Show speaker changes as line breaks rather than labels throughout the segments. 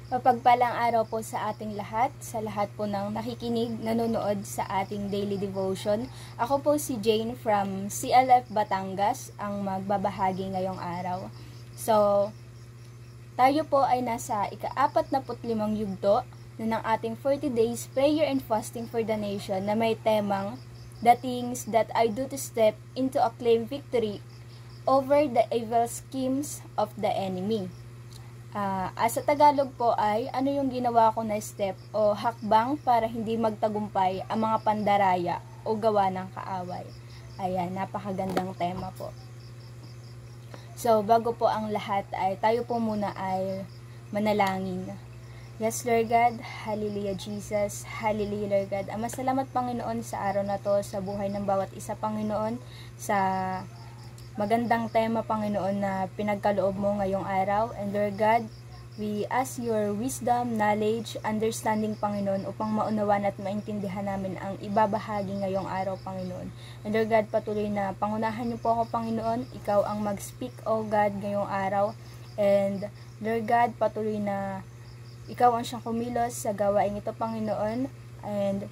Mapagpalang araw po sa ating lahat, sa lahat po ng nakikinig, nanonood sa ating daily devotion. Ako po si Jane from CLF Batangas, ang magbabahagi ngayong araw. So, tayo po ay nasa ika-45 yugto na ng ating 40 days prayer and fasting for the nation na may temang The Things That I Do to Step into a Claim Victory over the Evil Schemes of the Enemy. Sa Tagalog po ay ano yung ginawa ko na step o hakbang para hindi magtagumpay ang mga pandaraya o gawa ng kaaway. Ayan, napakagandang tema po. So, bago po ang lahat ay tayo po muna ay manalangin. Yes, Lord God, hallelujah Jesus, hallelujah Lord God. Ama, salamat Panginoon sa araw na to, sa buhay ng bawat isa Panginoon, sa magandang tema, Panginoon, na pinagkaloob mo ngayong araw. And Lord God, we ask your wisdom, knowledge, understanding, Panginoon, upang maunawan at maintindihan namin ang ibabahagi ngayong araw, Panginoon. And Lord God, patuloy na pangunahan niyo po ako, Panginoon. Ikaw ang mag-speak, O God, ngayong araw. And Lord God, patuloy na ikaw ang siyang kumilos sa gawain ito, Panginoon. And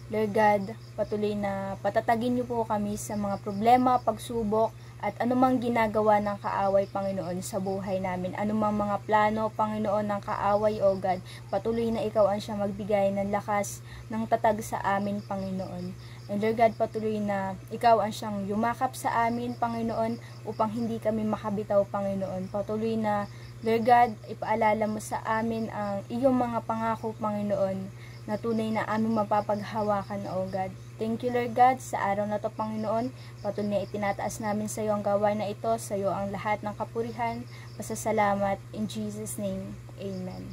Lord God, patuloy na patatagin niyo po kami sa mga problema, pagsubok, at anumang ginagawa ng kaaway, Panginoon, sa buhay namin. Anumang mga plano, Panginoon, ng kaaway, O God, patuloy na ikaw ang siyang magbigay ng lakas, ng tatag sa amin, Panginoon. And Lord God, patuloy na ikaw ang siyang yumakap sa amin, Panginoon, upang hindi kami makabitaw, Panginoon. Patuloy na, Lord God, ipaalala mo sa amin ang iyong mga pangako, Panginoon, na tunay na aming mapapaghawakan, O God. Thank you, Lord God, sa araw na to, Panginoon. Patuloy na itinataas namin sa iyo ang gawain na ito. Sa iyo ang lahat ng kapurihan. Pasasalamat. In Jesus' name, Amen.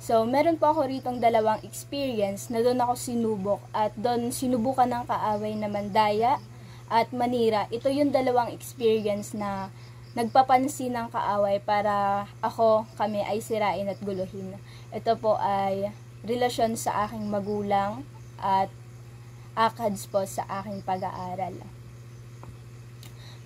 So, meron po ako ritong dalawang experience na doon ako sinubok. At doon sinubukan ng kaaway na mandaya at manira. Ito yung dalawang experience na nagpapansin ng kaaway para kami ay sirain at guluhin. Ito po ay relasyon sa aking magulang at ACADS po sa aking pag-aaral.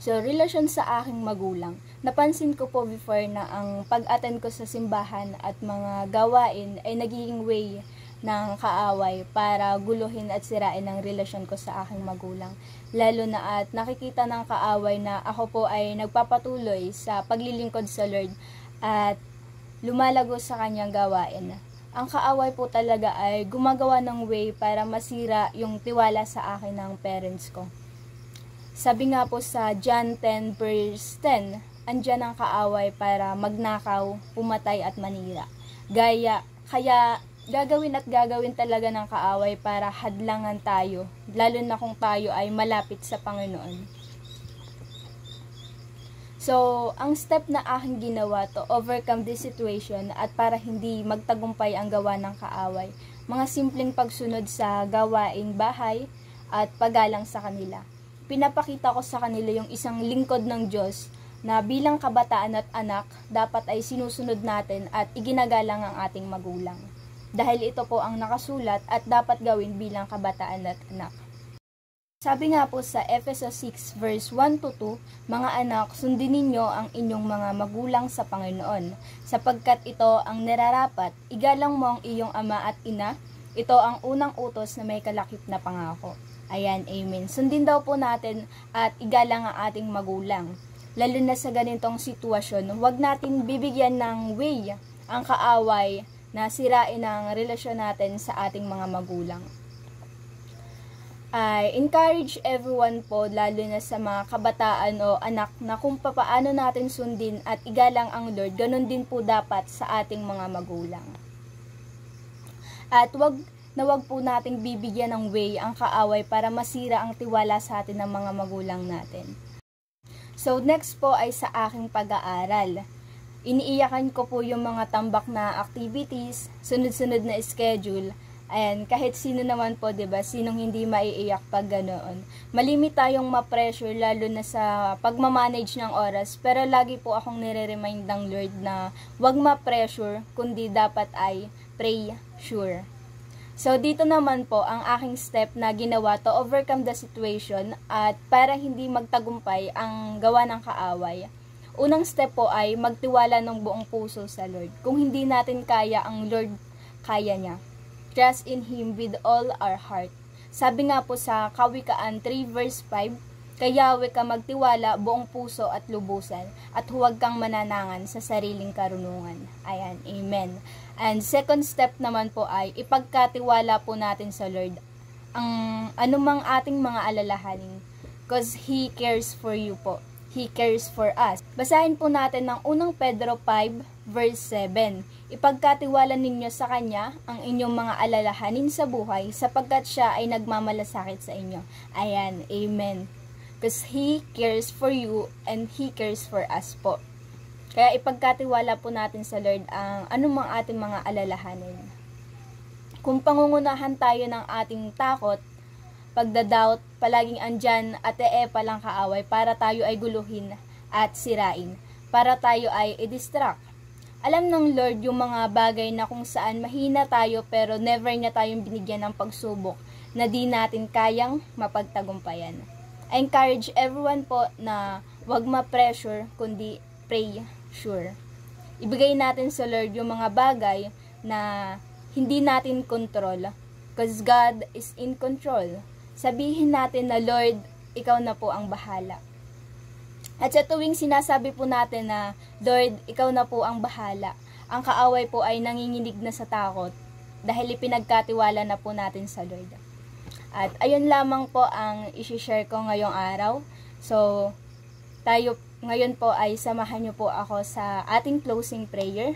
So, relasyon sa aking magulang. Napansin ko po before na ang pag-attend ko sa simbahan at mga gawain ay nagiging way ng kaaway para guluhin at sirain ang relasyon ko sa aking magulang. Lalo na at nakikita ng kaaway na ako po ay nagpapatuloy sa paglilingkod sa Lord at lumalago sa kanyang gawain. Ang kaaway po talaga ay gumagawa ng way para masira yung tiwala sa akin ng parents ko. Sabi nga po sa John 10 verse 10, andyan ang kaaway para magnakaw, pumatay at manira. Kaya gagawin talaga ng kaaway para hadlangan tayo, lalo na kung tayo ay malapit sa Panginoon. So, ang step na aking ginawa to overcome this situation at para hindi magtagumpay ang gawa ng kaaway, mga simpleng pagsunod sa gawaing bahay at paggalang sa kanila. Pinapakita ko sa kanila yung isang lingkod ng Diyos na bilang kabataan at anak, dapat ay sinusunod natin at iginagalang ang ating magulang. Dahil ito po ang nakasulat at dapat gawin bilang kabataan at anak. Sabi nga po sa Efesos 6 verse 1-2, mga anak, sundin ninyo ang inyong mga magulang sa Panginoon, sapagkat ito ang nararapat, igalang mo ang iyong ama at ina, ito ang unang utos na may kalakip na pangako. Ayan, amen. Sundin daw po natin at igalang ang ating magulang. Lalo na sa ganitong sitwasyon, huwag natin bibigyan ng way ang kaaway na sirain ang relasyon natin sa ating mga magulang. I encourage everyone po, lalo na sa mga kabataan o anak, na kung paano natin sundin at igalang ang Lord, ganun din po dapat sa ating mga magulang. At wag po nating bibigyan ng way ang kaaway para masira ang tiwala sa atin ng mga magulang natin. So, next po ay sa aking pag-aaral. Iniiyakan ko po yung mga tambak na activities, sunod-sunod na schedule. Ayan, kahit sino naman po, 'di ba? Sinong hindi maiiyak pag ganoon. Malimit tayong ma-pressure lalo na sa pagma-manage ng oras, pero lagi po akong nire-remind ng Lord na 'wag ma-pressure, kundi dapat ay pray sure. So, dito naman po ang aking step na ginawa to overcome the situation at para hindi magtagumpay ang gawa ng kaaway. Unang step po ay magtiwala ng buong puso sa Lord. Kung hindi natin kaya, ang Lord kaya niya. Trust in Him with all our heart. Sabi nga po sa Kawikaan 3 verse 5, kay Yahweh ka magtiwala buong puso at lubusan, at huwag kang mananangan sa sariling karunungan. Ayan, amen. And second step naman po ay ipagkatiwala po natin sa Lord ang anumang ating mga alalahanin, because He cares for you po. He cares for us. Basahin po natin ng unang Pedro 5 verse 7. Ipagkatiwala ninyo sa Kanya ang inyong mga alalahanin sa buhay, sapagkat Siya ay nagmamalasakit sa inyo. Ayan, amen. Because He cares for you and He cares for us po. Kaya ipagkatiwala po natin sa Lord ang anumang ating mga alalahanin. Kung pangungunahan tayo ng ating takot, pagdadoubt, palaging andyan at palang kaaway para tayo ay guluhin at sirain, para tayo ay i-distract. Alam ng Lord yung mga bagay na kung saan mahina tayo pero never niya tayong binigyan ng pagsubok na di natin kayang mapagtagumpayan. I encourage everyone po na wag ma-pressure kundi pray sure. Ibigay natin sa Lord yung mga bagay na hindi natin control, because God is in control. Sabihin natin na, Lord, Ikaw na po ang bahala. At sa tuwing sinasabi po natin na, Lord, Ikaw na po ang bahala, ang kaaway po ay nanginginig na sa takot dahil ipinagkatiwala na po natin sa Lord. At ayun lamang po ang isi-share ko ngayong araw. So, tayo ngayon po ay samahan niyo po ako sa ating closing prayer.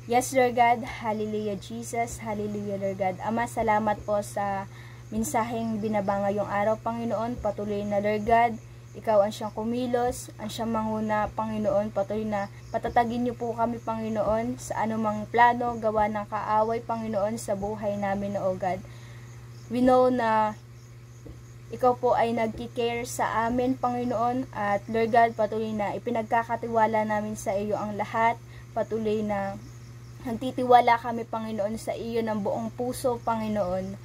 Yes, Lord God, hallelujah Jesus, hallelujah Lord God. Ama, salamat po sa mensaheng binaba ngayong araw, Panginoon. Patuloy na, Lord God, Ikaw ang siyang kumilos, ang siyang manguna, Panginoon. Patuloy na patatagin niyo po kami, Panginoon, sa anumang plano, gawa ng kaaway, Panginoon, sa buhay namin, O God. We know na Ikaw po ay nagki-care sa amin, Panginoon. At Lord God, patuloy na ipinagkakatiwala namin sa iyo ang lahat. Patuloy na nagtitiwala kami, Panginoon, sa iyo ng buong puso, Panginoon.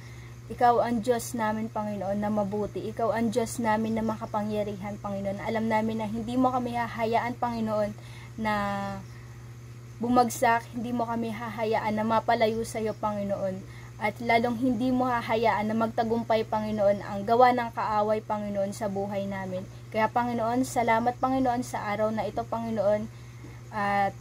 Ikaw ang Diyos namin, Panginoon, na mabuti. Ikaw ang Diyos namin na makapangyarihan, Panginoon. Alam namin na hindi mo kami hahayaan, Panginoon, na bumagsak. Hindi mo kami hahayaan na mapalayo sa iyo, Panginoon. At lalong hindi mo hahayaan na magtagumpay, Panginoon, ang gawa ng kaaway, Panginoon, sa buhay namin. Kaya, Panginoon, salamat, Panginoon, sa araw na ito, Panginoon. At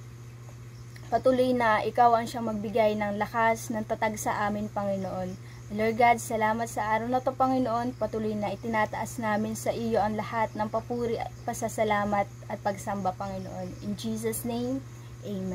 patuloy na Ikaw ang siyang magbigay ng lakas, ng tatag sa amin, Panginoon. Lord God, salamat sa araw na ito, Panginoon. Patuloy na itinataas namin sa iyo ang lahat ng papuri, pasasalamat at pagsamba, Panginoon. In Jesus' name, Amen.